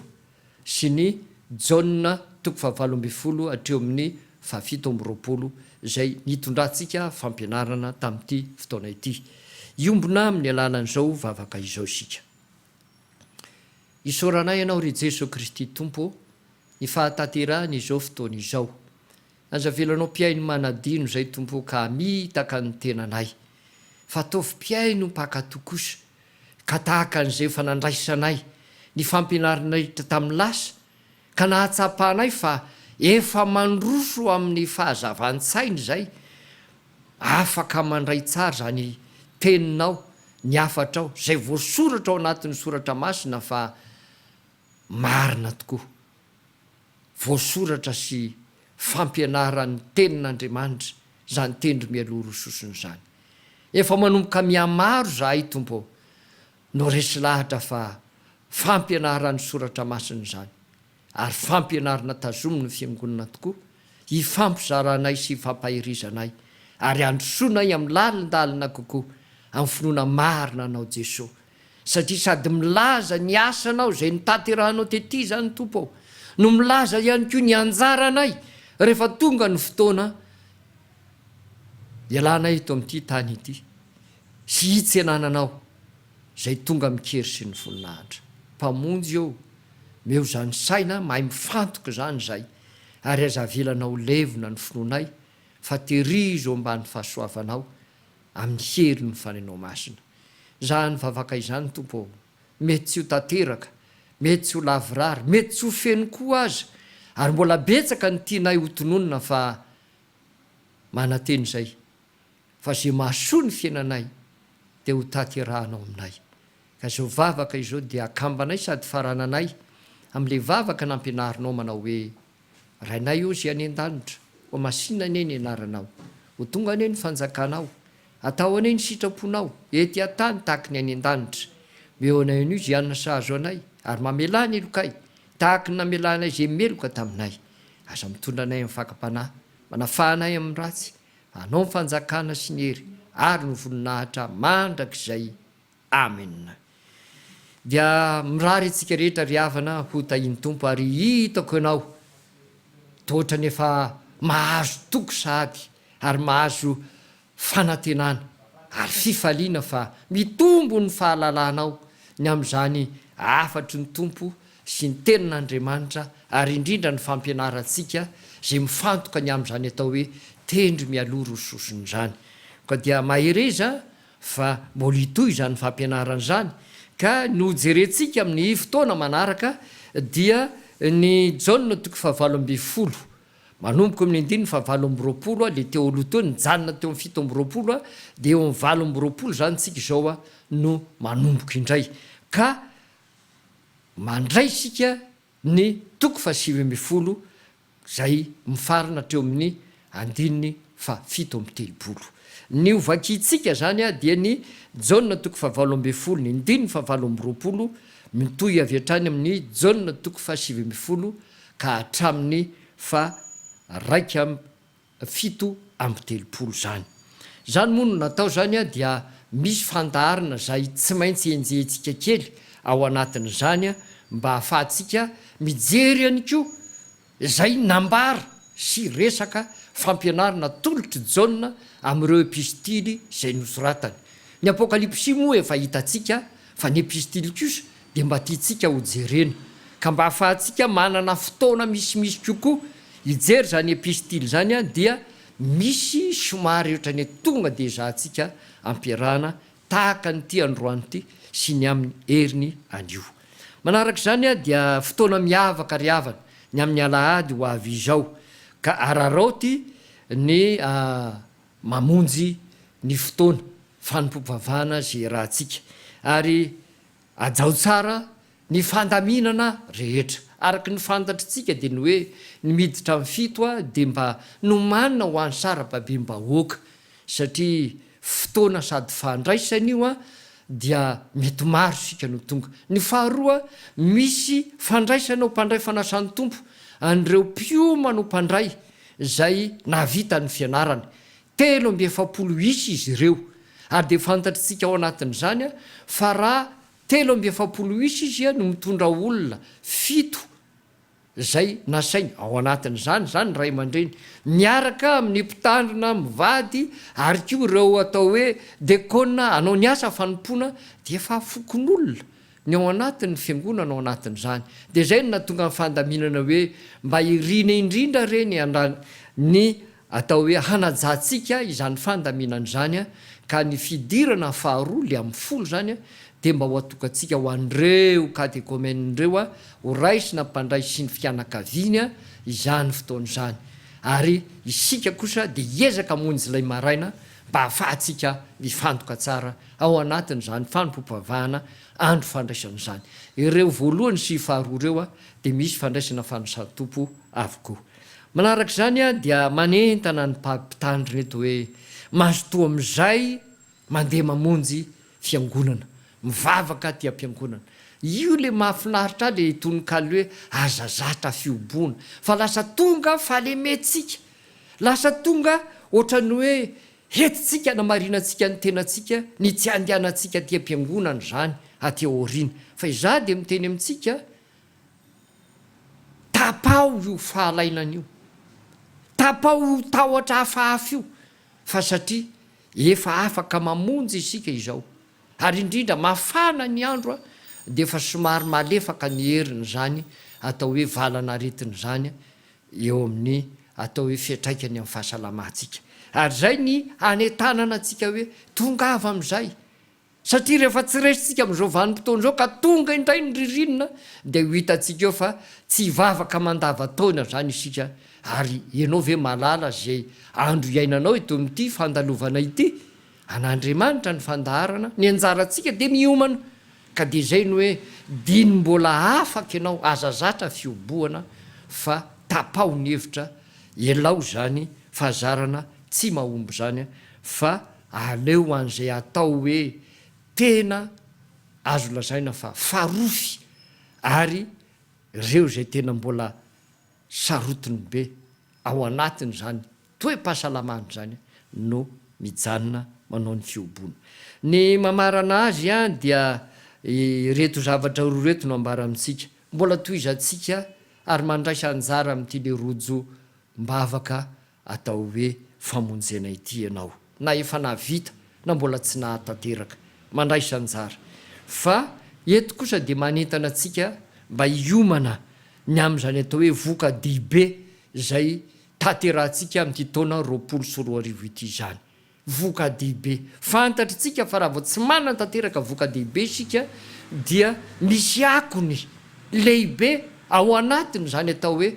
sy ny jauna toko fa 18 atreo amin'ny fa 17 zay nitondrantsika fampianarana tamin'ity fotoana ity. Iombona amin'ny alalan'izao vavaka izao isika. Isoranay ianao ry Jesosy Kristy Tompo, ny fahataterahany izao fotoana izao. Anjavelanao mpiaino manadino zay Tompo ka mitaka ny tenanay. Fa ataovy mpiaino mpakato kosa ka tahaka an'izay fa nandraisanay ny fampianaranay tamin'ny lasa ka nahatsapahanay fa efa mandroso amin'ny fahazavan-tsainy zay afaka mandray tsara zany teninao ny afatrao zay voasoratra ao anatin'ny soratra masina fa marina tokoa. Voasoratra sy fampianaran'ny tenin'Andriamanitra zany tendry mialoro sosony zany. Efa manomboka miamaro zahay Tompo no resy lahatra fa fampianaran'ny soratra masina zany ary fampianarana tazomy ny fiangonana tokoa hifampizaranay sy fampahirizanay ary androsonay amin'ny lalindalina kokoa amin'ny finoana marina anao Jesosy satria sady milaza ny asanao zay nitanterahanao tety zany Tompo no milaza ihany koa ny anjaranay rehefa tonga ny fotoana ialanay eto amin'ity tany ity sy hitsenananao zay tonga mikery sy ny voninahitra. Mpamonjy eo meo zany saina mahay mifantoka zany zay ary azavelanao levona ny finoanay fa terizo ambany fahasoavanao amin'ny hery ny fanenao masina. Zany vavaka izany Tompo mety tsy ho tanteraka, mety tsy ho lavirary, mety tsy ho feno koa aza ary mbola betsaka ny tianay ho tononona fa manateny zay fa zay mahasoa ny fiainanay de ho tanterahanao aminay. Ka zao vavaka izao dia akambanay sady farananay amin'le vavaka nampianarinao manao hoe rainay io zay any an-danitra ho masina ane ny anaranao ho tonga ane ny fanjakanao atao ane ny sitraponao ety atany tahaka ny any an-danitra meo anay an'io zay anina sahazo anay ary mamelany elokay tahaka ny namelanay zay meloka taminay. Aza mitondra anay amin'ny fakapanahy manafahanay amin'ny ratsy anao ny fanjakana sy ny hery ary ny voninahitra mandrakizay. Amen. Dia mirary antsika rehetra riavana ho tahiny Tompo ary hitako ianao tohatra nefa mahazo toko sady ary mahazo fanantenana ary fifaliana fa mitombo ny fahalalanao ny amin'izany afatry ny Tompo sy ny tenin'Andriamanitra ary indrindra ny fampianarantsika zay mifantoka ny amin'izany atao hoe tendry mialoro sosony zany. Ka dia mahereza fa mbola itoy zany fampianarana zany ka nojerentsika amin'ny fotoana manaraka dia ny jauna toko fa 18 manomboka amin'ny 9 fa 20 le teo aloha teo nijanona teo amin'ny 17 de eo amin'ny 20 zany tsika izao a no manomboka indray ka mandray sika ny toko fa 17 zay mifarina treo amin'ny 9 fa 17. Ny ovakitsika zany a dia ny jauna toko fa 18 ny 9 fa 20 mitoy avy hatrany amin'ny jauna toko fa 17 ka hatramin'ny fa 7:30 zany. Zany moa no natao zany a dia misy fandaharana zay tsy maintsy enjentsika kely ao anatin' zany a mba ahafahantsika mijery ihany koa zay nambara sy resaka fampianarana tolotry jauna amin'ireo epistily zay nosoratany. Ny apokalipsy moa efa hitatsika fa ny epistily kosa de mba tiatsika ho jerena ka mba ahafahantsika manana fotoana misimisy kokoa hijery zany epistily zany a dia misy somary ohatrany tonga de zahantsika ampiarahana tahaka ny ty androany ty sy ny amin'ny heriny anio. Manaraka zany a dia fotoana miavaka riavana ny amin'ny alahady ho avy izao ka araraoty ny mamonjy ny fotoana fanompom-pavahana zay rahantsika ary ajao tsara ny fandaminana rehetra araky ny fantatritsika dia ny hoe nymiditra amin'ny fito a dia mba nomanina ho any sarababem-bahoaka satria fotoana sady fandraisana io a dia mety maro sika no tonga. Ny faharoa misy fandraisana ho mpandray fanasan'ny tompo an'ireo mpioma no mpandray zay navita ny fianarany 3 isy izy ireo ary dia fantatritsika ao anatin'izany a fa raha 3 isy izy a no mitondra olona 7 zay nasainy ao anatin'izany zany ray aman-dreny miaraka amin'ny mpitandrina mivady ary ko ireo atao hoe dekona anao ny asa fanompoana dia efa fokon'olona ny ao anatin'ny fiangonana ao anatin'izany dia zay no natonga ny fandaminana hoe mba irina indrindra reny ny atao hoe hanajantsika izany fandaminana izany a ka ny fidirana faharoa le amin'ny folo zany a dia mba ho atokantsika ho an'ireo katekomenireo a ho raisina mpandray sy ny fianakaviany a izany fotoana izany ary isika kosa dia hiezaka monjy ilay maraina mba hahafahantsika mifantoka tsara ao anatin'izany fanompom-pavahana andro fandraisan'izany. Ireo voalohany sy faharoa ireo a dia misy fandraisana fanosan'ny tompo avokoa. Manaraka izany a dia manentana ny mpitandrina eto hoe mazotoa amin'izay mandeha mamonjy fiangonana mivavaka ty am-piangonana. Io le mahafinaritra le tononkalo hoe azazatra fioboana fa lasa tonga falementsika lasa tonga ohatrany hoe hetitsika namarinantsika ny tenantsika ny tsy andehanantsika ty am-piangonana zany aty aoriana fa iza dia miteny amintsika tapao io fahalainan'io tapao io tahotra hafahafa io fa satria efa afaka mamonjy isika izao ary indrindra mafana ny andro a dia efa somary malefaka ny heriny zany atao hoe valanaretiny zany eo amin'ny atao hoe fiatraikany amin'ny fahasalamantsika ary zay ny hanetanana antsika hoe tonga avy amin'izay satria rehefa tsy resitsika amin'izao vanim-potoana izao ka tonga indray ny ririnina dia ho hitantsika eo fa tsy hivavaka mandavataona zany isika ary ianao ve malala zay andro iainanao ito amin'ity fandalovana ity an'Andriamanitra ny fandaharana ny anjarantsika dia miomana ka dia zay no hoe diny mbola afaka ianao azazatra fioboana fa tapao ny hevitra elao zany fahazarana tsy mahomby zany fa aleo an'izay atao hoe tena azo lazaina fa farofy ary ireo zay tena mbola sarotiny be ao anatiny zany toe-pahasalamany zany no mijanona manao ny fioboana. Ny mamarana azy a dia reto zavatra roa reto no ambara amintsika mbola toizantsika ary mandraisa anjara amin'ity le rojo mbavaka atao hoe famonjena ity ianao na efa navita na mbola tsy nahatanteraka mandraisa anjara fa eto kosa dia manentana antsika mba hiomana ny amin'izany atao hoe voka dibe zay tanterahantsika amin'ity taona 24 ity zany voka dibe fantatritsika fa raha vao tsy manana tanteraka voka dibe isika dia misy akony lehibe ao anatiny zany atao hoe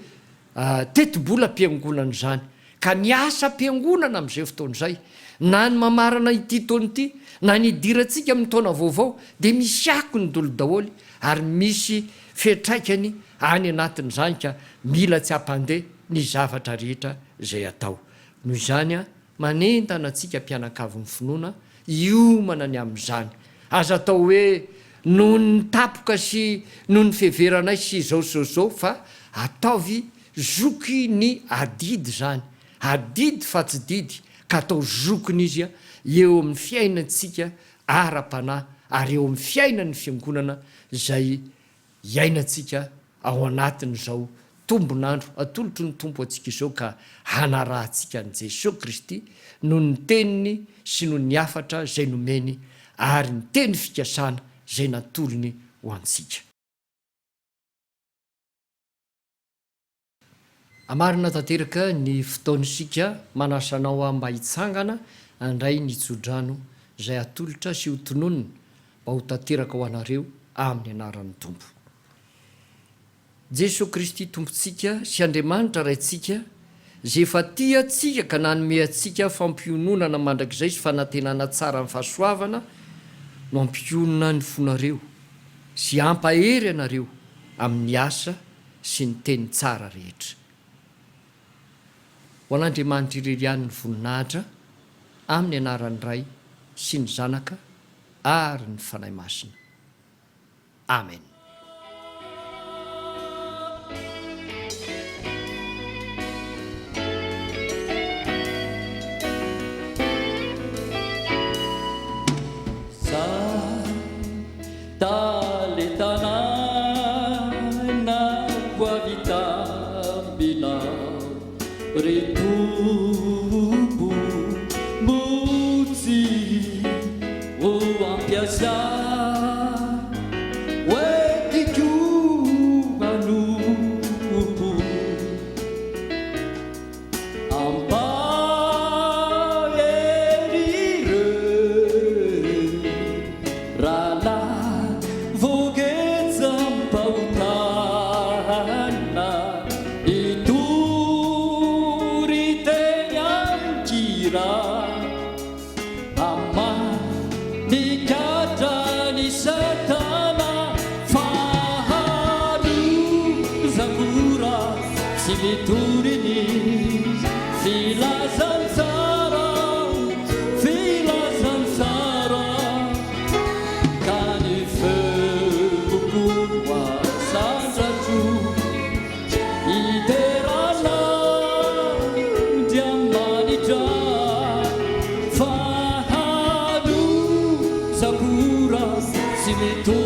tetibola mpiangonana zany ka niasa mpiangonana amin'izay fotoana izay na ny mamarana ity taona ity na nidirantsika amin'ny taona vaovao dia misy akony dolo daholy ary misy fiatraikany any anatin'izany ka mila tsy hampandeha ny zavatra rehetra zay atao noho izany a manentana antsika mpianakavy ny finoana iomana ny amin'izany aza atao hoe noho ny tapoka sy noho ny fiheveranay sy zao fa ataovy zoky ny adidy zany adidy fa tsy didy ka atao zokiny izy a eo amin'ny fiainantsika ara-panahy ary eo amin'ny fiainan'ny fiangonana zay iainantsika ao anatin'izao tombonandro atolotry ny tompo antsika izao ka hanarahantsika an' Jesosy Kristy noho ny teniny sy noho ny afatra zay nomeny ary ny teny fikasana zay natolony ho antsika. Amarina tanteraka ny fotoanisika manasanao mba hitsangana andray ny tsodrano zay atolotra sy hotononina mba ho tanteraka ho anareo amin'ny anaran'ny tompo. Jesosy Kristy tompontsika sy Andriamanitra raintsika zay efa tia atsika ka nanome atsika fampiononana mandrakizay sy fanantenana tsara ny fahasoavana no ampionona ny fonareo sy ampahery anareo amin'ny asa sy ny teny tsara rehetra. Ho an'Andriamanitra irery ihany ny voninahitra amin'ny anaran'ny Ray sy ny Zanaka ary ny fanahy masina. Amen. Retumbu muzi o ampiasa wetiku anupu amparire rala vogeza pautana Amma nikata ni satana fahadu zakura simiturini filazan sara kani febukua sanjatu iterana diamanita Sakura, si me tu